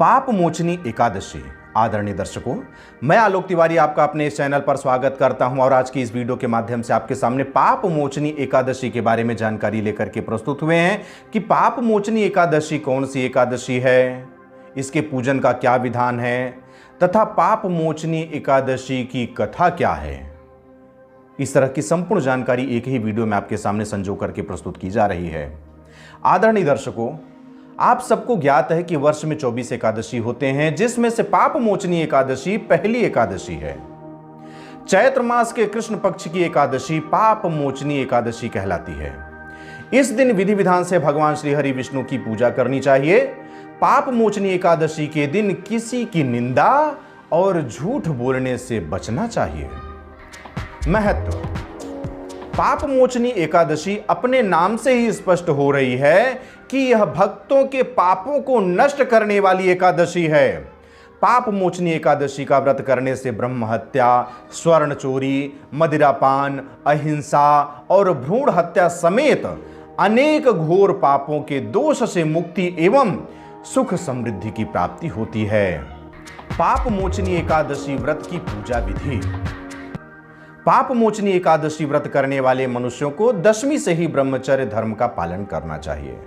पाप मोचनी एकादशी। आदरणीय दर्शकों, मैं आलोक तिवारी आपका अपने इस चैनल पर स्वागत करता हूं और आज की इस वीडियो के माध्यम से आपके सामने पाप मोचनी एकादशी के बारे में जानकारी लेकर के प्रस्तुत हुए हैं कि पाप मोचनी एकादशी कौन सी एकादशी है, इसके पूजन का क्या विधान है तथा पाप मोचनी एकादशी की कथा क्या है। इस तरह की संपूर्ण जानकारी एक ही वीडियो में आपके सामने संजो करके प्रस्तुत की जा रही है। आदरणीय दर्शकों, आप सबको ज्ञात है कि वर्ष में 24 एकादशी होते हैं, जिसमें से पाप मोचनी एकादशी पहली एकादशी है। चैत्र मास के कृष्ण पक्ष की एकादशी पाप मोचनी एकादशी कहलाती है। इस दिन विधि विधान से भगवान श्री हरि विष्णु की पूजा करनी चाहिए। पाप मोचनी एकादशी के दिन किसी की निंदा और झूठ बोलने से बचना चाहिए। महत्व: पाप मोचनी एकादशी अपने नाम से ही स्पष्ट हो रही है कि यह भक्तों के पापों को नष्ट करने वाली एकादशी है। पाप मोचनी एकादशी का व्रत करने से ब्रह्म हत्या, स्वर्ण चोरी, मदिरापान, अहिंसा और भ्रूण हत्या समेत अनेक घोर पापों के दोष से मुक्ति एवं सुख समृद्धि की प्राप्ति होती है। पाप मोचनी एकादशी व्रत की पूजा विधि: पाप मोचनी एकादशी व्रत करने वाले मनुष्यों को दशमी से ही ब्रह्मचर्य धर्म का पालन करना चाहिए।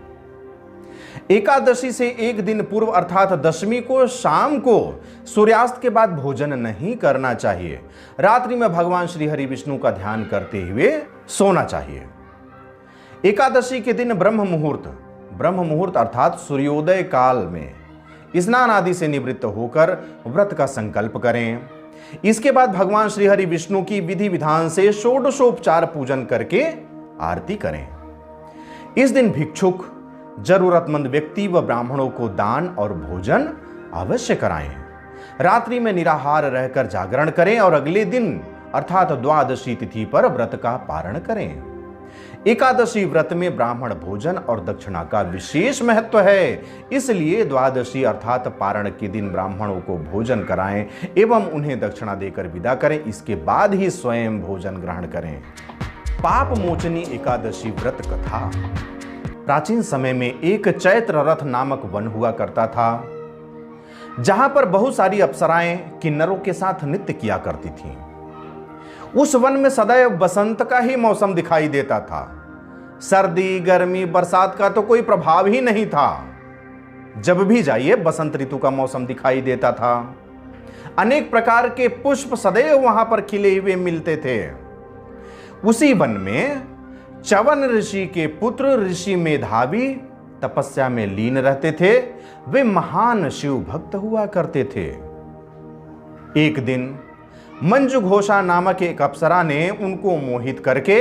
एकादशी से एक दिन पूर्व अर्थात दशमी को शाम को सूर्यास्त के बाद भोजन नहीं करना चाहिए। रात्रि में भगवान श्री हरि विष्णु का ध्यान करते हुए सोना चाहिए। एकादशी के दिन ब्रह्म मुहूर्त अर्थात सूर्योदय काल में स्नान आदि से निवृत्त होकर व्रत का संकल्प करें। इसके बाद भगवान श्री हरि विष्णु की विधि विधान से षोडशोपचार पूजन करके आरती करें। इस दिन भिक्षुक, जरूरतमंद व्यक्ति व ब्राह्मणों को दान और भोजन अवश्य कराएं। रात्रि में निराहार रहकर जागरण करें और अगले दिन अर्थात द्वादशी तिथि पर व्रत का पारण करें। एकादशी व्रत में ब्राह्मण भोजन और दक्षिणा का विशेष महत्व है, इसलिए द्वादशी अर्थात पारण के दिन ब्राह्मणों को भोजन कराएं एवं उन्हें दक्षिणा देकर विदा करें। इसके बाद ही स्वयं भोजन ग्रहण करें। पाप मोचनी एकादशी व्रत कथा: प्राचीन समय में एक चैत्र रथ नामक वन हुआ करता था, जहां पर बहुत सारी अप्सराएं किन्नरों के साथ नृत्य किया करती थीं। उस वन में सदैव बसंत का ही मौसम दिखाई देता था। सर्दी, गर्मी, बरसात का तो कोई प्रभाव ही नहीं था। जब भी जाइए बसंत ऋतु का मौसम दिखाई देता था। अनेक प्रकार के पुष्प सदैव वहां पर खिले हुए मिलते थे। उसी वन में च्यवन ऋषि के पुत्र ऋषि मेधावी तपस्या में लीन रहते थे। वे महान शिव भक्त हुआ करते थे। एक दिन मंजू घोषा नामक एक अप्सरा ने उनको मोहित करके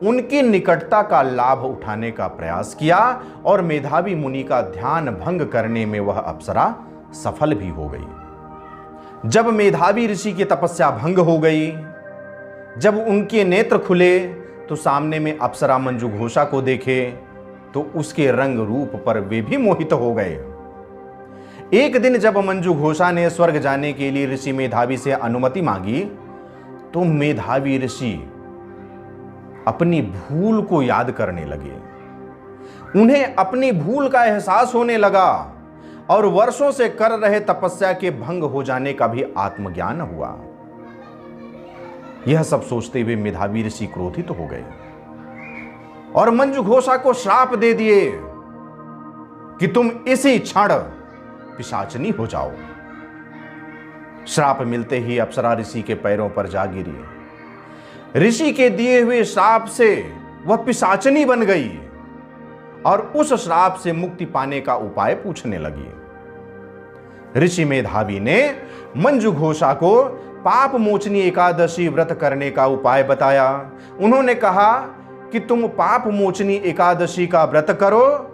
उनकी निकटता का लाभ उठाने का प्रयास किया और मेधावी मुनि का ध्यान भंग करने में वह अप्सरा सफल भी हो गई। जब मेधावी ऋषि की तपस्या भंग हो गई, जब उनके नेत्र खुले तो सामने में अप्सरा मंजू घोषा को देखे तो उसके रंग रूप पर वे भी मोहित हो गए। एक दिन जब मंजू घोषा ने स्वर्ग जाने के लिए ऋषि मेधावी से अनुमति मांगी तो मेधावी ऋषि अपनी भूल को याद करने लगे। उन्हें अपनी भूल का एहसास होने लगा और वर्षों से कर रहे तपस्या के भंग हो जाने का भी आत्मज्ञान हुआ। यह सब सोचते हुए मेधावी ऋषि क्रोधित हो गए और मंजू घोषा को श्राप दे दिए कि तुम इसी क्षण पिशाचनी हो जाओ। श्राप मिलते ही अप्सरा ऋषि के पैरों पर जा गिरी। ऋषि के दिए हुए श्राप से वह पिशाचनी बन गई और उस श्राप से मुक्ति पाने का उपाय पूछने लगी। ऋषि मेधावी ने मंजू घोषा को पाप मोचनी एकादशी व्रत करने का उपाय बताया। उन्होंने कहा कि तुम पाप मोचनी एकादशी का व्रत करो।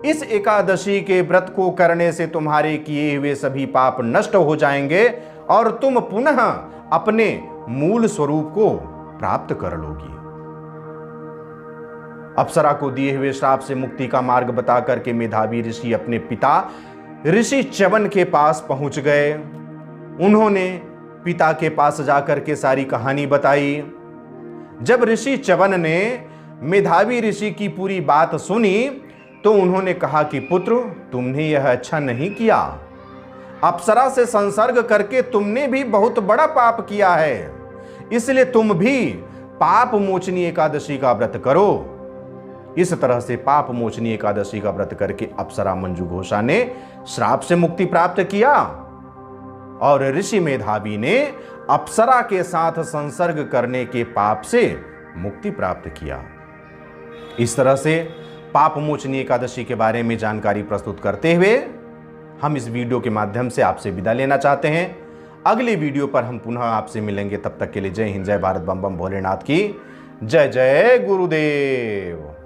इस एकादशी के व्रत को करने से तुम्हारे किए हुए सभी पाप नष्ट हो जाएंगे और तुम पुनः अपने मूल स्वरूप को प्राप्त कर लोगी। अप्सरा को दिए हुए श्राप से मुक्ति का मार्ग बता करके मेधावी ऋषि अपने पिता ऋषि च्यवन के पास पहुंच गए। उन्होंने पिता के पास जाकर के सारी कहानी बताई। जब ऋषि च्यवन ने मेधावी ऋषि की पूरी बात सुनी तो उन्होंने कहा कि पुत्र, तुमने यह अच्छा नहीं किया अप्सरा से संसर्ग करके तुमने भी बहुत बड़ा पाप किया है, इसलिए तुम भी पाप मोचनी एकादशी का व्रत करो। इस तरह से पाप मोचनी एकादशी का व्रत करके अप्सरा मंजू घोषा ने श्राप से मुक्ति प्राप्त किया और ऋषि मेधावी ने अप्सरा के साथ संसर्ग करने के पाप से मुक्ति प्राप्त किया। इस तरह से पाप मोचनी एकादशी के बारे में जानकारी प्रस्तुत करते हुए हम इस वीडियो के माध्यम से आपसे विदा लेना चाहते हैं। अगले वीडियो पर हम पुनः आपसे मिलेंगे। तब तक के लिए जय हिंद, जय भारत, बम बम भोलेनाथ की जय। जय गुरुदेव।